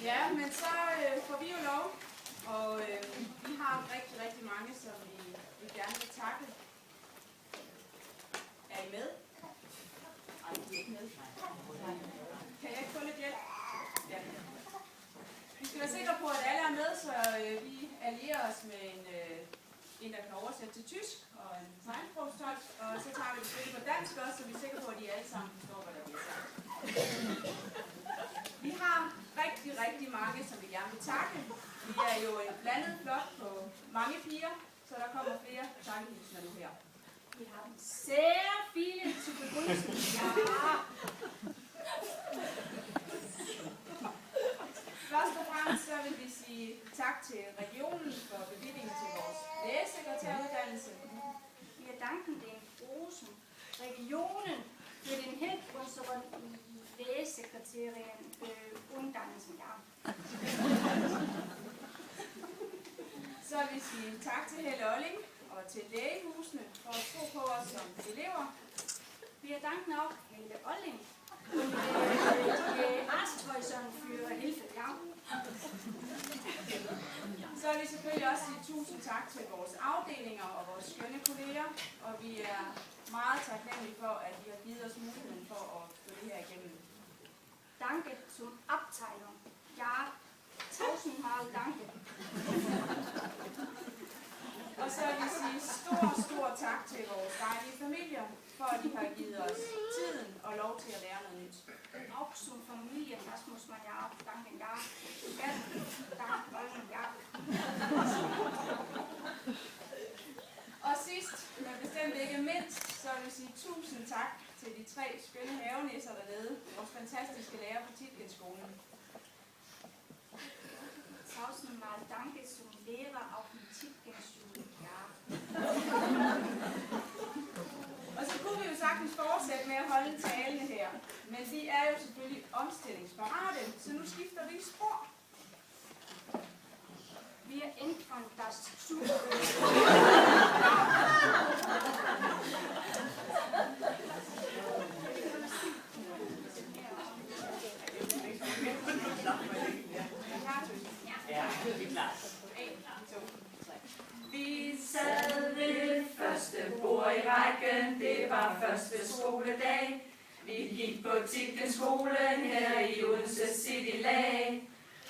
Ja, men så får vi jo lov, og vi har rigtig mange, som vi gerne vil takke. Er I med? Nej, I er ikke med. Kan jeg ikke få lidt hjælp? Ja. Vi skal være sikre på, at alle er med, så vi allierer os med en der kan oversætte til tysk, og en tegnsprogstolk, og så tager vi det selvfølgelig på dansk også, så vi er sikre på, at de alle sammen forstår, hvad der bliver sagt. Vi har rigtig mange, som vi gerne vil takke. Vi er jo en blandet flok på mange piger, så der kommer flere takkehilsener nu her. Vi har dem sehr viele zu begrüßen. Ja. Først og fremmest så vil vi sige tak til regionen for bevillingen til vores lægesekretæruddannelse. Wir danken den großen Regionen für den Hilf unseren Lehrsekretärin Uddannelsen. Ja. Så vil vi sige tak til Helle Olling og til lægehusene for at tro på os som elever. Wir danken auch Helle Olling und Arzthäusern für Hilfe. Ja. Så vil vi selvfølgelig også sige tusind tak til vores afdelinger og vores skønne kolleger, og vi er meget taknemmelige for, at I har givet os muligheden for at få det her igennem. Danke zum Abteilung. Ja, tausendmal danke. Og så vil vi sige stor tak til vores dejlige familier, for at de har givet os tiden og lov til at lære noget nyt. Auch zum Familien, das muss man ja auch danken. Ja, danke, ja. Og sidst, men bestemt ikke mindst, så vil vi sige tusind tak til de 3 skønne havenisser dernede, vores fantastiske lærer på Tietgenskolen. Tausendmal danke zum Lehrer auf dem Tietgenschule. Ja. Og så kunne vi jo sagtens fortsætte med at holde talene her, men vi er jo selvfølgelig omstillingsparate, så nu skifter vi spor. Wir ändern das zu. Vi sad ved første bord i rækken, det var første skoledag. Vi gik på Tietgenskolen her i Odense City lag.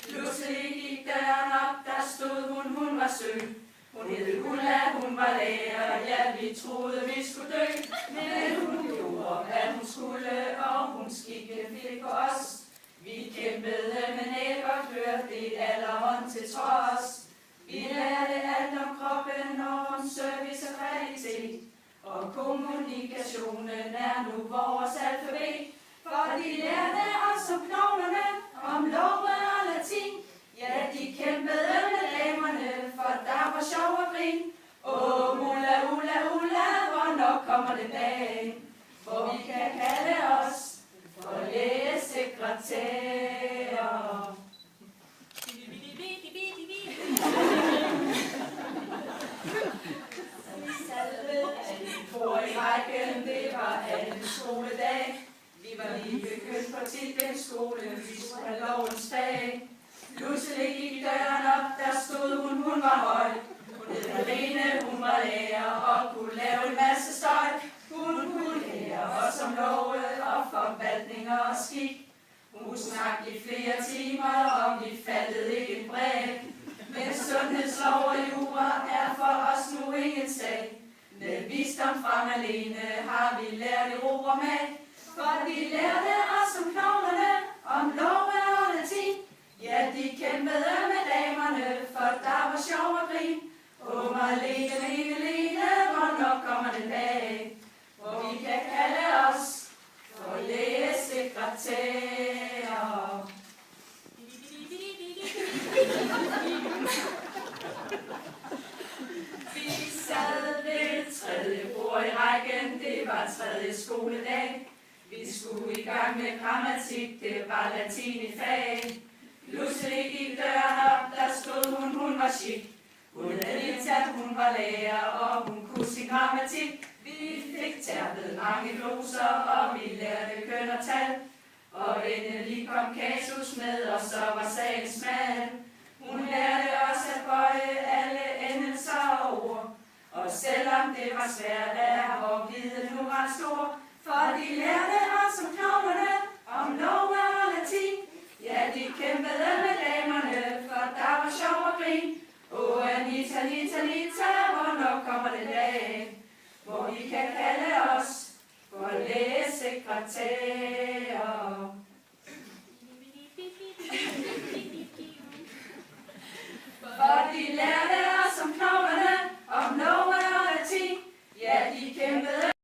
Pludselig gik døren op, der stod hun var sød. Hun hed Ulla, hun var lærer, ja vi troede vi skulle dø. Men hun gjorde hvad hun skulle, og hun skikkede fik på os. Vi kæmpede med næb og klør, det allerhånd til trods. Vi lærte alt om kroppen og om service og kvalitet. Og kommunikationen er nu vores alfabet. For de lærte os om knoglerne, om love og latin. Ja, de kæmpede med damerne, for der var sjov og grin. Åh, Ulla, Ulla, Ulla, hvornår kommer det dag, hvor vi kan kalde os for lægesekretærer. I rækken, det var anden skoledag. Vi var lige begyndt på Tietgenskolen, vi skulle have lovens fag. Pludselig gik døren op, der stod hun var høj. Hun hed Helene, hun var lærer og kunne lave en masse støj. Hun kunne lære os om love og forvaltninger og skik. Hun kunne snakke i flere timer, og vi fattede ikke en bræk. Men sundhedslov og jura er for os nu ingen sag. Med visdom fra Malene har vi lært i ro og mag. For de lærte os om knoglerne, om love og latin. Ja, de kæmpede med damerne, for der var sjov og grin. Åh, Marlene, hvornår kommer den dag, hvor vi kan kalde os for lægesekretærer. Vi sad ved tredje bord i rækken, det var tredje skoledag. Vi skulle i gang med grammatik, det var latin i fag. Pludselig gik døren op, der stod hun var chic. Hun havde Lita, hun var lærer, og hun kunne sin grammatik. Vi fik tærpet mange gloser, og vi lærte køn og tal. Og endelig kom Kasus med, og så var sagen smal. Hun lærte os at bøje alle endelser og ord. Og selvom det var svært, er vor viden nu ret stor. For de lærte os om knoglerne, om love og latin. Ja, de kæmpede med damerne, for der var sjov og grin. Anita, Anita, Anita, hvornår kommer den dag, hvor I kan kalde os for lægesekretærer?